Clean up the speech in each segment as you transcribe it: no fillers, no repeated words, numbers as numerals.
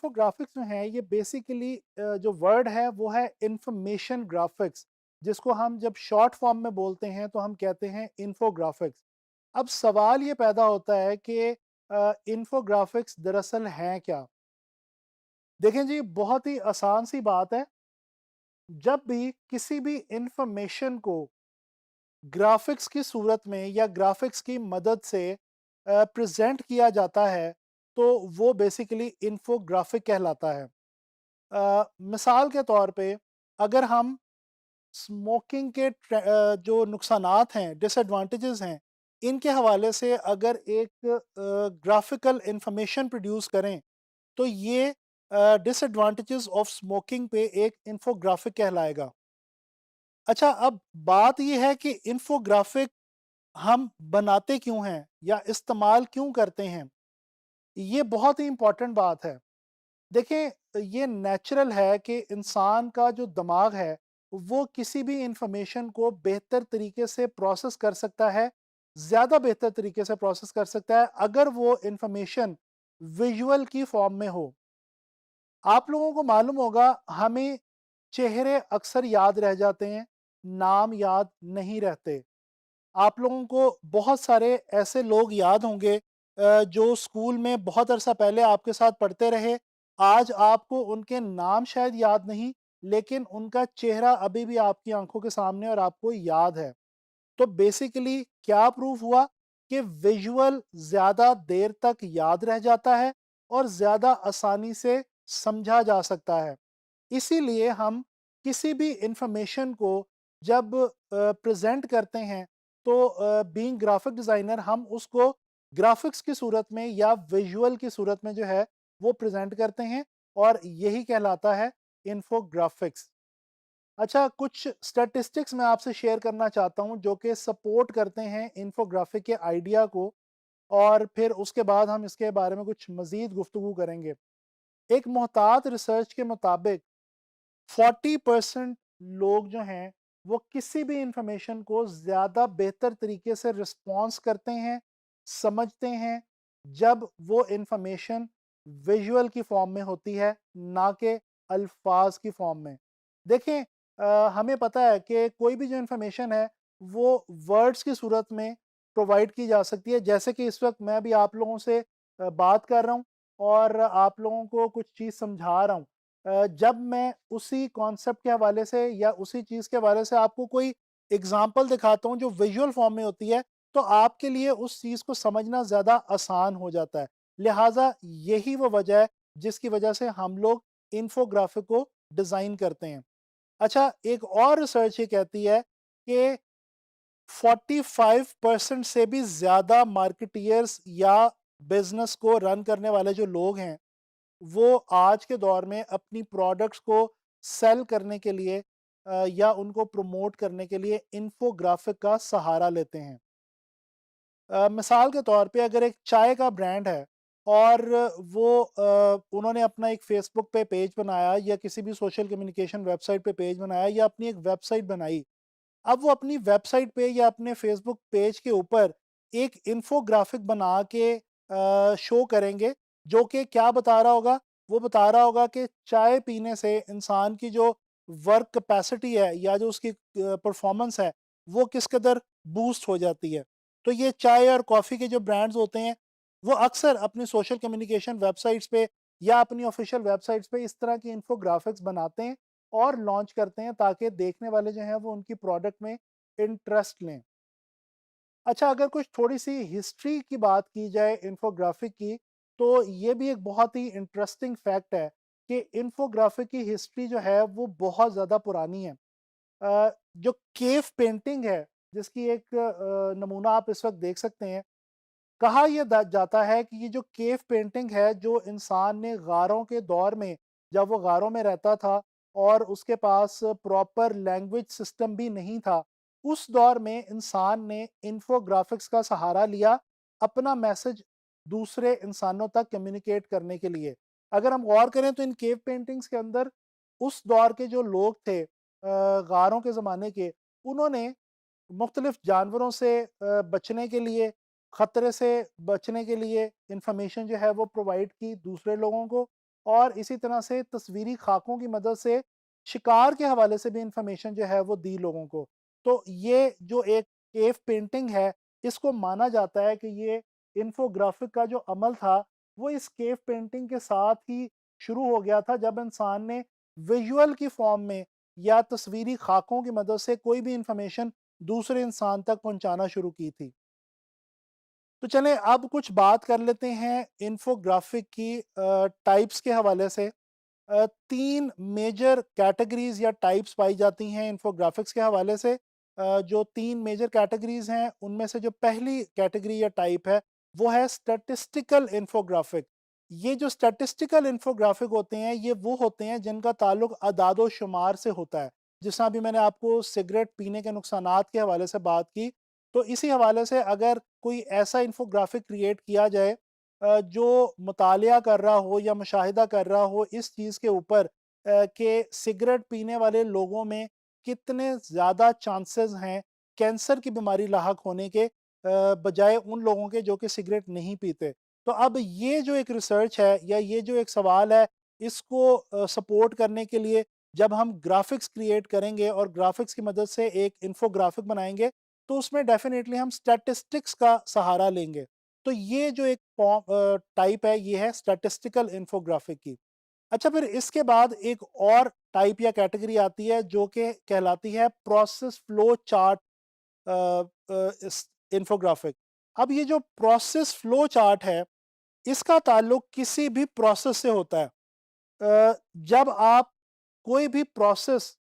Infographics जो है ये बेसिकली जो वर्ड है वो है इंफॉर्मेशन ग्राफिक्स, जिसको हम जब शॉर्ट फॉर्म में बोलते हैं तो हम कहते हैं इन्फोग्राफिक्स। अब सवाल ये पैदा होता है कि इन्फोग्राफिक्स दरअसल हैं क्या? देखें जी, बहुत ही आसान सी बात है। जब भी किसी भी इंफॉर्मेशन को ग्राफिक्स की सूरत में या ग्राफिक्स की मदद से प्रेजेंट किया जाता है तो वो बेसिकली इन्फोग्राफिक कहलाता है। मिसाल के तौर पे अगर हम स्मोकिंग के जो नुकसानात हैं, डिसएडवांटेजेस हैं, इनके हवाले से अगर एक ग्राफिकल इंफॉर्मेशन प्रोड्यूस करें तो ये डिसएडवांटेजेस ऑफ स्मोकिंग पे एक इन्फोग्राफिक कहलाएगा। अच्छा, अब बात ये है कि इन्फोग्राफिक हम बनाते क्यों हैं या इस्तेमाल क्यों करते हैं? ये बहुत ही इम्पोर्टेंट बात है। देखें, ये नेचुरल है कि इंसान का जो दिमाग है, वो किसी भी इंफॉर्मेशन को बेहतर तरीके से प्रोसेस कर सकता है, ज़्यादा बेहतर तरीके से प्रोसेस कर सकता है, अगर वो इंफॉर्मेशन विजुअल की फॉर्म में हो। आप लोगों को मालूम होगा, हमें चेहरे अक्सर याद रह जाते हैं, नाम याद नहीं रहते। आप लोगों को बहुत सारे ऐसे लोग याद होंगे जो स्कूल में बहुत अरसा पहले आपके साथ पढ़ते रहे। आज आपको उनके नाम शायद याद नहीं, लेकिन उनका चेहरा अभी भी आपकी आंखों के सामने और आपको याद है। तो बेसिकली क्या प्रूफ हुआ कि विजुअल ज़्यादा देर तक याद रह जाता है और ज़्यादा आसानी से समझा जा सकता है। इसीलिए हम किसी भी इंफॉर्मेशन को जब प्रेजेंट करते हैं तो बीइंग ग्राफिक डिज़ाइनर हम उसको ग्राफिक्स की सूरत में या विजुअल की सूरत में जो है वो प्रेजेंट करते हैं, और यही कहलाता है इन्फोग्राफिक्स। अच्छा, कुछ स्टैटिस्टिक्स मैं आपसे शेयर करना चाहता हूँ जो कि सपोर्ट करते हैं इन्फोग्राफिक के आइडिया को, और फिर उसके बाद हम इसके बारे में कुछ मज़ीद गुफ्तगू करेंगे। एक मोहतात रिसर्च के मुताबिक 40% लोग जो हैं वो किसी भी इंफॉर्मेशन को ज़्यादा बेहतर तरीके से रिस्पॉन्स करते हैं, समझते हैं, जब वो इंफॉर्मेशन विजुअल की फॉर्म में होती है, ना कि अल्फाज की फॉर्म में। देखें, हमें पता है कि कोई भी जो इंफॉर्मेशन है वो वर्ड्स की सूरत में प्रोवाइड की जा सकती है, जैसे कि इस वक्त मैं भी आप लोगों से बात कर रहा हूँ और आप लोगों को कुछ चीज़ समझा रहा हूँ। जब मैं उसी कॉन्सेप्ट के हवाले से या उसी चीज़ के हवाले से आपको कोई एग्जांपल दिखाता हूँ जो विजुअल फॉर्म में होती है, तो आपके लिए उस चीज़ को समझना ज़्यादा आसान हो जाता है। लिहाजा यही वो वजह है जिसकी वजह से हम लोग इन्फोग्राफिक को डिज़ाइन करते हैं। अच्छा, एक और रिसर्च ये कहती है कि 45% से भी ज़्यादा मार्केटियर्स या बिज़नेस को रन करने वाले जो लोग हैं, वो आज के दौर में अपनी प्रोडक्ट्स को सेल करने के लिए या उनको प्रमोट करने के लिए इन्फोग्राफिक का सहारा लेते हैं। मिसाल के तौर पे अगर एक चाय का ब्रांड है और वो उन्होंने अपना एक फेसबुक पे पेज बनाया या किसी भी सोशल कम्युनिकेशन वेबसाइट पे पेज बनाया या अपनी एक वेबसाइट बनाई। अब वो अपनी वेबसाइट पे या अपने फेसबुक पेज के ऊपर एक इन्फोग्राफिक बना के शो करेंगे, जो कि क्या बता रहा होगा? वो बता रहा होगा कि चाय पीने से इंसान की जो वर्क कैपेसिटी है या जो उसकी परफॉर्मेंस है, वो किस कदर बूस्ट हो जाती है। तो ये चाय और कॉफ़ी के जो ब्रांड्स होते हैं, वो अक्सर अपनी सोशल कम्युनिकेशन वेबसाइट्स पे या अपनी ऑफिशियल वेबसाइट्स पे इस तरह की इन्फोग्राफिक्स बनाते हैं और लॉन्च करते हैं, ताकि देखने वाले जो हैं वो उनकी प्रोडक्ट में इंटरेस्ट लें। अच्छा, अगर कुछ थोड़ी-सी हिस्ट्री की बात की जाए इन्फोग्राफिक की, तो ये भी एक बहुत ही इंटरेस्टिंग फैक्ट है कि इन्फोग्राफिक की हिस्ट्री जो है वो बहुत ज़्यादा पुरानी है। जो केव पेंटिंग है, जिसकी एक नमूना आप इस वक़्त देख सकते हैं। कहा यह जाता है कि ये जो केव पेंटिंग है, जो इंसान ने गारों के दौर में, जब वो गारों में रहता था और उसके पास प्रॉपर लैंग्वेज सिस्टम भी नहीं था, उस दौर में इंसान ने इन्फोग्राफिक्स का सहारा लिया अपना मैसेज दूसरे इंसानों तक कम्युनिकेट करने के लिए। अगर हम गौर करें तो इन केव पेंटिंग्स के अंदर उस दौर के जो लोग थे, गारों के ज़माने के, उन्होंने मुख्तलिफ जानवरों से बचने के लिए, ख़तरे से बचने के लिए इंफॉर्मेशन जो है वो प्रोवाइड की दूसरे लोगों को, और इसी तरह से तस्वीरी खाकों की मदद से शिकार के हवाले से भी इंफॉर्मेशन जो है वो दी लोगों को। तो ये जो एक केव पेंटिंग है, इसको माना जाता है कि ये इन्फोग्राफिक का जो अमल था, वो इस केव पेंटिंग के साथ ही शुरू हो गया था, जब इंसान ने विजुअल की फॉर्म में या तस्वीरी खाकों की मदद से कोई भी इंफॉर्मेशन दूसरे इंसान तक पहुंचाना शुरू की थी। तो चलें अब कुछ बात कर लेते हैं इन्फोग्राफिक की टाइप्स के हवाले से। 3 मेजर कैटेगरीज़ या टाइप्स पाई जाती हैं इन्फोग्राफिक्स के हवाले से। जो 3 मेजर कैटेगरीज़ हैं, उनमें से जो पहली कैटेगरी या टाइप है, वो है स्टैटिस्टिकल इन्फोग्राफिक। ये जो स्टैटिस्टिकल इन्फोग्राफिक होते हैं, ये वो होते हैं जिनका ताल्लुक अदाद-ओ-शुमार से होता है। जिस तरह अभी मैंने आपको सिगरेट पीने के नुकसानात के हवाले से बात की, तो इसी हवाले से अगर कोई ऐसा इन्फोग्राफिक क्रिएट किया जाए जो मुतालिया कर रहा हो या मुशाहिदा कर रहा हो इस चीज़ के ऊपर कि सिगरेट पीने वाले लोगों में कितने ज़्यादा चांसेस हैं कैंसर की बीमारी लाहक होने के बजाय उन लोगों के जो कि सिगरेट नहीं पीते। तो अब ये जो एक रिसर्च है या ये जो एक सवाल है, इसको सपोर्ट करने के लिए जब हम ग्राफ़िक्स क्रिएट करेंगे और ग्राफ़िक्स की मदद से एक इन्फोग्राफ़िक बनाएँगे, तो उसमें डेफ़िनेटली हम स्टैटिस्टिक्स का सहारा लेंगे। तो ये जो एक टाइप है, ये है स्टैटिस्टिकल इन्फोग्राफिक की। अच्छा, फिर इसके बाद एक और टाइप या कैटेगरी आती है जो कि कहलाती है प्रोसेस फ्लो चार्ट इस इन्फोग्राफिक। अब ये जो प्रोसेस फ्लो चार्ट है, इसका ताल्लुक किसी भी प्रोसेस से होता है। जब आप कोई भी प्रोसेस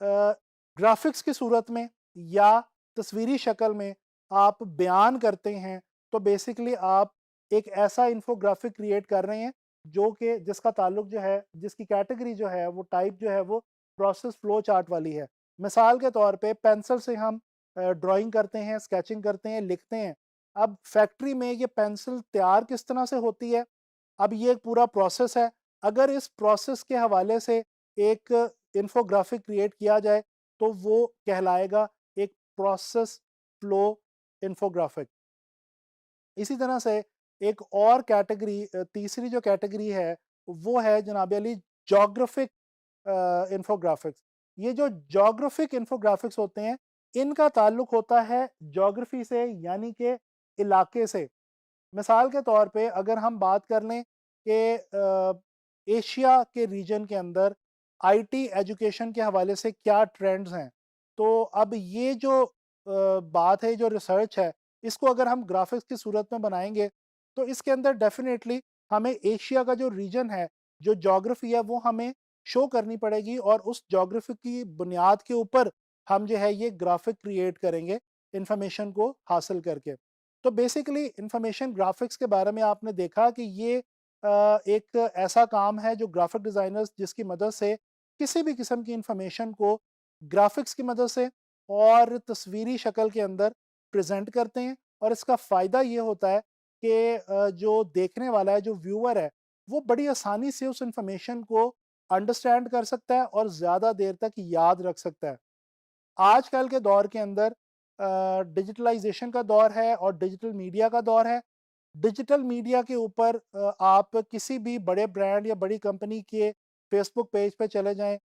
ग्राफ़िक्स की सूरत में या तस्वीरी शक्ल में आप बयान करते हैं, तो बेसिकली आप एक ऐसा इन्फोग्राफ़िक क्रिएट कर रहे हैं, जो कि जिसका ताल्लुक जो है, जिसकी कैटेगरी जो है, वो टाइप जो है, वो प्रोसेस फ्लो चार्ट वाली है। मिसाल के तौर पे पेंसिल से हम ड्राइंग करते हैं, स्केचिंग करते हैं, लिखते हैं। अब फैक्ट्री में ये पेंसिल तैयार किस तरह से होती है, अब ये एक पूरा प्रोसेस है। अगर इस प्रोसेस के हवाले से एक इन्फोग्राफिक क्रिएट किया जाए, तो वो कहलाएगा एक प्रोसेस फ्लो इन्फोग्राफिक। इसी तरह से एक और कैटेगरी तीसरी जो कैटेगरी है, वो है जनाब अली ज्योग्राफिक इन्फोग्राफिक्स। ये जो ज्योग्राफिक इन्फोग्राफिक्स होते हैं, इनका ताल्लुक होता है ज्योग्राफी से, यानी कि इलाके से। मिसाल के तौर पे अगर हम बात कर लें कि एशिया के रीजन के अंदर आईटी एजुकेशन के हवाले से क्या ट्रेंड्स हैं, तो अब ये जो बात है, जो रिसर्च है, इसको अगर हम ग्राफिक्स की सूरत में बनाएंगे, तो इसके अंदर डेफिनेटली हमें एशिया का जो रीजन है, जो ज्योग्राफी है, वो हमें शो करनी पड़ेगी और उस ज्योग्राफी की बुनियाद के ऊपर हम जो है ये ग्राफिक क्रिएट करेंगे इंफॉर्मेशन को हासिल करके। तो बेसिकली इंफॉर्मेशन ग्राफिक्स के बारे में आपने देखा कि ये एक ऐसा काम है जो ग्राफिक डिज़ाइनर्स जिसकी मदद से किसी भी किस्म की इंफॉर्मेशन को ग्राफिक्स की मदद से और तस्वीरी शक्ल के अंदर प्रेजेंट करते हैं। और इसका फ़ायदा ये होता है कि जो देखने वाला है, जो व्यूअर है, वो बड़ी आसानी से उस इंफॉर्मेशन को अंडरस्टैंड कर सकता है और ज़्यादा देर तक याद रख सकता है। आजकल के दौर के अंदर डिजिटलाइजेशन का दौर है और डिजिटल मीडिया का दौर है। डिजिटल मीडिया के ऊपर आप किसी भी बड़े ब्रांड या बड़ी कंपनी के फेसबुक पेज पे चले जाएँ,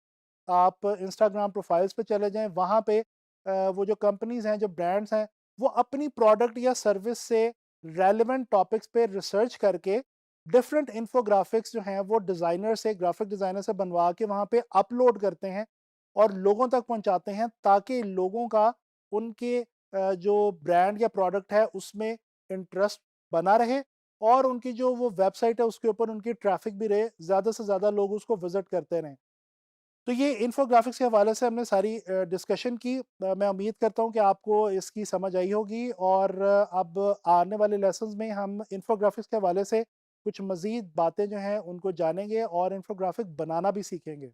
आप इंस्टाग्राम प्रोफाइल्स पे चले जाएँ, वहाँ पे वो जो कंपनीज़ हैं, जो ब्रांड्स हैं, वो अपनी प्रोडक्ट या सर्विस से रेलेवेंट टॉपिक्स पे रिसर्च करके डिफरेंट इन्फोग्राफिक्स जो हैं, वो डिज़ाइनर से, ग्राफिक डिज़ाइनर से बनवा के वहाँ पे अपलोड करते हैं और लोगों तक पहुँचाते हैं, ताकि लोगों का उनके जो ब्रांड या प्रोडक्ट है, उसमें इंटरेस्ट बना रहे और उनकी जो वो वेबसाइट है, उसके ऊपर उनकी ट्रैफ़िक भी रहे, ज़्यादा से ज़्यादा लोग उसको विज़िट करते रहें। तो ये इन्फोग्राफिक्स के हवाले से हमने सारी डिस्कशन की। मैं उम्मीद करता हूँ कि आपको इसकी समझ आई होगी और अब आने वाले लेसन्स में हम इन्फोग्राफिक्स के हवाले से कुछ मज़ीद बातें जो हैं उनको जानेंगे और इन्फोग्राफिक बनाना भी सीखेंगे।